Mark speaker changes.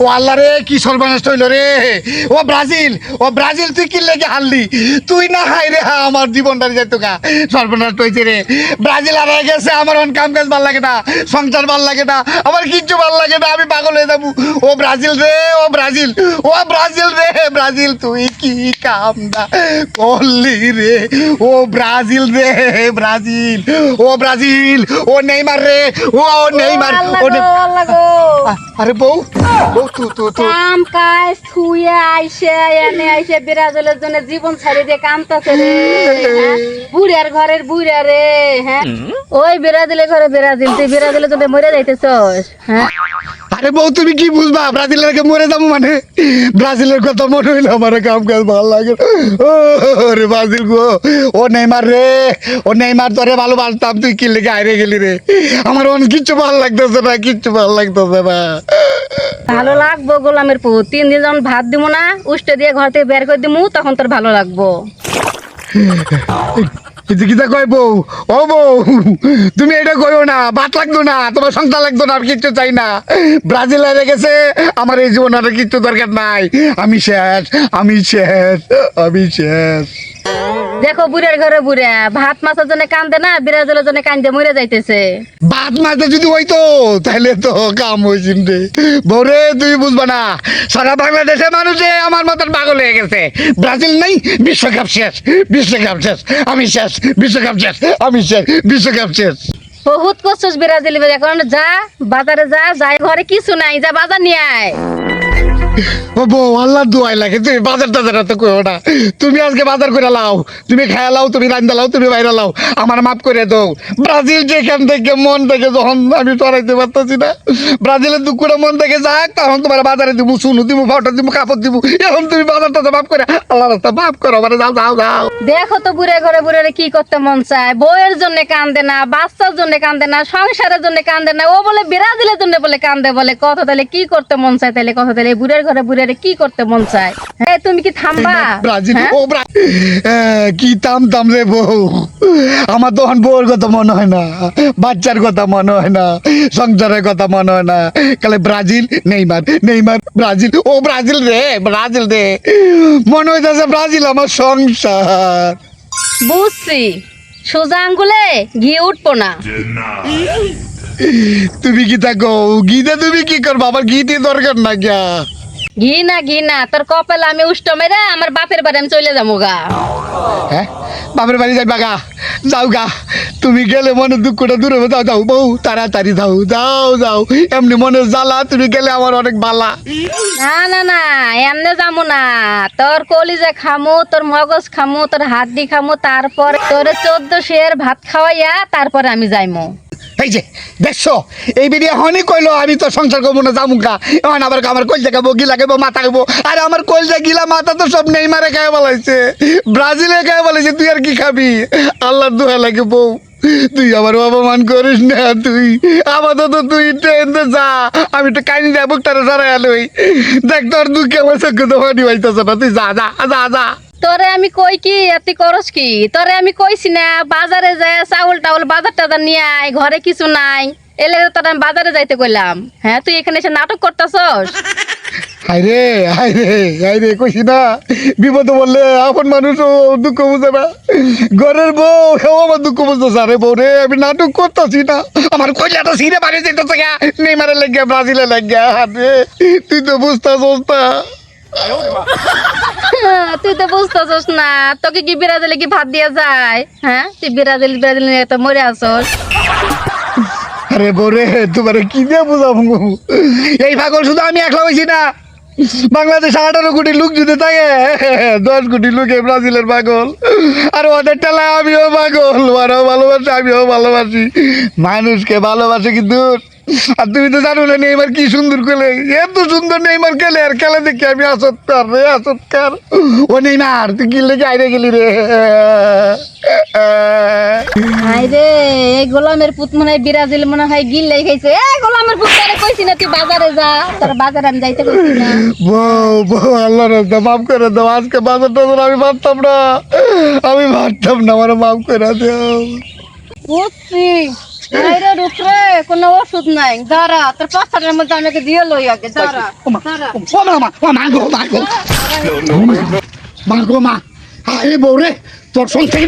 Speaker 1: ও আল্লাহ রে কি সর্বনাশ হইল রে। ও ব্রাজিল তুই কি লেগে হারলি? তুই না হাই রে হা আমার জীবনটা যেত গা সর্বনাশ হয়েছে রে। ব্রাজিল হারাই গেছে, আমার অন কাম কাজ ভাল লাগে না, সংসার ভাল লাগে না, আমার কিচ্ছু ভাল লাগে না, আমি পাগল হয়ে যাবো। ও ব্রাজিল রে, ও ব্রাজিল রে, ব্রাজিল তুই কি কামটা করলি রে। ও ব্রাজিল রে, ব্রাজিল ও নেইমার রে, ও নেইমার আরে বউ তু
Speaker 2: কাম কাজ থুয়ে আইসে এনে আইসে ব্রাজিলের জন্য জীবন ছাড়ি দিয়ে কামতাছে রে। বুড়ার ঘরের বুড়া রে। হ্যাঁ ওই ব্রাজিলের ঘরে ব্রাজিল, তুই ব্রাজিলের জন্য মরে যাইতেছস। হ্যাঁ
Speaker 1: আরে বউ তুমি কি বুঝবা ব্রাজিলের আগে মরে যাবো মানে? ব্রাজিলের কথা মনে হইলে আমার কাম কাজ ভালো লাগে। ও রে ব্রাজিল গো, ও নেইমার রে, ও নেইমার তোরে ভালোবাসতাম, তুই কি লেগে হারিয়ে গেলি রে। আমার অনেক কিচ্ছু ভালো লাগতেছে না, কিচ্ছু ভালো লাগতেছে না।
Speaker 2: ভালো লাগবো গোলামের পুত, 3 দিন যখন ভাত দিব না উষ্টে দিয়ে ঘর থেকে বের করে দিমু তখন তোর ভালো লাগবো।
Speaker 1: কিতা কয় বউ? ও বউ তুমি এটা কইও না, ভাত লাগতো না, তোমার সংসার লাগতো না, আর কিচ্ছু চাই না। ব্রাজিল হেরে গেছে, আমার এই জীবন আর কিচ্ছু দরকার নাই। আমি শেষ।
Speaker 2: দেখো বুড়ার ঘরে বুড়া ভাত মাছের জন্য কান্দে না, ব্রাজিলের জন্য কান্দে মরে যাইতেছে।
Speaker 1: ভাত মাছটা যদি হইতো তাহলে তো কাম হয়েছিল রে। বৌরে তুই বুঝবা না, সারা বাংলাদেশের মানুষে আমার মতন পাগল হয়ে গেছে। ব্রাজিল নেই, বিশ্বকাপ শেষ। আমি শেষ, বিশ্বকাপ শেষ।
Speaker 2: বহুত কষ্ট ব্রাজিল এখন যা বাজারে যাই ঘরে কিছু নাই, যা বাজার নিয়ে আয়।
Speaker 1: ও বউ আল্লাহ দোয়াই লাগে, তুমি বাজার টাজার তো করো না। তুমি আজকে বাজার করে লাও, তুমি খায়া লাও, তুমি রান্দা লাও, তুমি বাইরে লাও, আমার মাফ করে দাও। ব্রাজিল যেখান থেকে মন থেকে যখন আমি চড়াইতে পারতেছি না, ব্রাজিলের দুঃখটা মন থেকে যাক, তখন তোমার বাজারে দিব, শুনু দিব, ফটো দিব, কাপড় দিব। এখন তুমি বাজার টাজার মাফ করে আল্লাহ রাস্তা মাফ করো, মানে যাও।
Speaker 2: দেখো তো বুড়ে ঘরে বুড়ে কি করতে মন চায়, বউয়ের জন্য কান্দে না, বাচ্চার জন্য কান্দে না, সংসারের জন্য কান্দে না, ও বলে ব্রাজিলের জন্য বলে কান্দে, বলে কথা তাহলে কি করতে মন চায়, তাহলে কথা তাহলে বুড়ের ঘরে বুড়ে কি করতে মন চায়। হ্যাঁ তুমি কি থামবা?
Speaker 1: ব্রাজিল কি থাম রে বউ, আমার তখন বউর কথা মনে হয় না, বাচ্চার কথা মনে হয় না, সংসারের কথা মনে হয় না, কালে ব্রাজিল নেইমার ব্রাজিল রে মনে হইতেছে ব্রাজিল আমার সংসার।
Speaker 2: বুঝছি, সোজা আঙ্গুলে ঘি উঠবো না।
Speaker 1: তুমি কি থাকো ঘিতে, তুমি কি করবো? আমার ঘিতে দরকার না গিয়া।
Speaker 2: ঘি না তোর কপাল আমি উষ্ট মেরে আমার বাপের বাড়ি আমি চলে যাবো গা।
Speaker 1: হ্যাঁ বাপের বাড়ি যাইবা গা? যাও গা, তুমি গেলে মনে দুঃখটা দূরে যাও বউ, তাড়াতাড়ি যাও। এমনি মনে জ্বালা, তুমি গেলে আমার অনেক বালা।
Speaker 2: না এমনে যাবো না, তোর কলিজা খামু, তোর মগজ খামু, তোর হাড্ডি খামু, তারপর তোর 14 সের ভাত খাওয়াইয়া তারপরে আমি যাইমু।
Speaker 1: এই যে দেখছো, এই বিড়ি এখনই কইলো আমি তো সংসার করবো না, যামুকা। এখন আবার আমার কলজা খাবো, গিলা খাবো, মাথা খাবো। আরে আমার কলজা গিলা মাথা তো সব নেইমারে খায় বলাইছে, ব্রাজিলে খায় বলাইছে, তুই আর কি খাবি? আল্লাহ দোয়া লাগে বউ, তুই আমার অপমান করিস না। তুই আপাতত তুই ট্রেনে যা, আমি তো কাহিনী যাবো তারা সারাই আলোই। দেখ তোর দুঃখে আমার চোখে তো পানি পাইতেছে না, তুই যা।
Speaker 2: তোরে আমি কই কি এতি করস কি? তোরে আমি কইছি না বাজারে যায় চাউল টাউল বাজার টাজার নিয়ে আয়, ঘরে কিছু নাই, এলে তোর আমি বাজারে যাইতে কইলাম। হ্যাঁ তুই এখানে এসে নাটক করতেছস।
Speaker 1: হাইরে কইছি না, বিপদ বললে আপন মানুষ দুঃখ বুঝে না। ঘরের বউ হেও আমার দুঃখ বুঝতেছে। আরে বউ রে, আমি নাটক করতেছি না, আমার কইলাটা ছিঁড়ে বাড়ি যেতেছে গা, নেইমারে লেগে ব্রাজিলে লেগে। আরে তুই তো বুঝতেছস না।
Speaker 2: তুই তো বুঝতেছস না, তোকে কি ব্রাজিলে কি ভাত দিয়া যায়? হ্যাঁ তুই ব্রাজিল নিয়ে তো মরে আসস।
Speaker 1: আরে বরে তোমার কি দিয়ে বুঝাবো? এই পাগল শুধু আমি একলা হয়েছি না, বাংলাদেশ 18 কোটি লোক যদি থাকে, 10 কোটি লোকে ব্রাজিলের পাগল। আর ওদের টেলা আমিও পাগল, ওরাও ভালোবাসে, আমিও ভালোবাসি। মানুষকে ভালোবাসে কিন্তু। আর তুমি তো জানো না নেইমার কি সুন্দর খেলে, এত সুন্দর নেইমার খেলে, আর খেলে দেখি আমি আসৎকার। ও নেইমার তুই কি লেগে আইরে গেলি রে?
Speaker 2: আইরে এই গোলামের পুত মনে হয় ব্রাজিল মনে হয় গিল্লাই খাইছে। এই গোলামের পুত তারে কইছি না তুই বাজারে যা, তোর বাজারে আমি যাইতে কইছি না।
Speaker 1: বউ আল্লাহ রাস্তা মাফ করে দাও, আজকে বাজার টাজার আমি পারতাম না, আমার মাফ করে দাও।
Speaker 2: বুঝছি আরে রূপরে কোনো ওষুধ নাই দাঁড়া তোর পাঁচটার মধ্যে আমাকে দিয়ে লই আগে দাঁড়া দাঁড়া
Speaker 1: ও মা গো মা গো মা আরে বউরে তোর সংসারে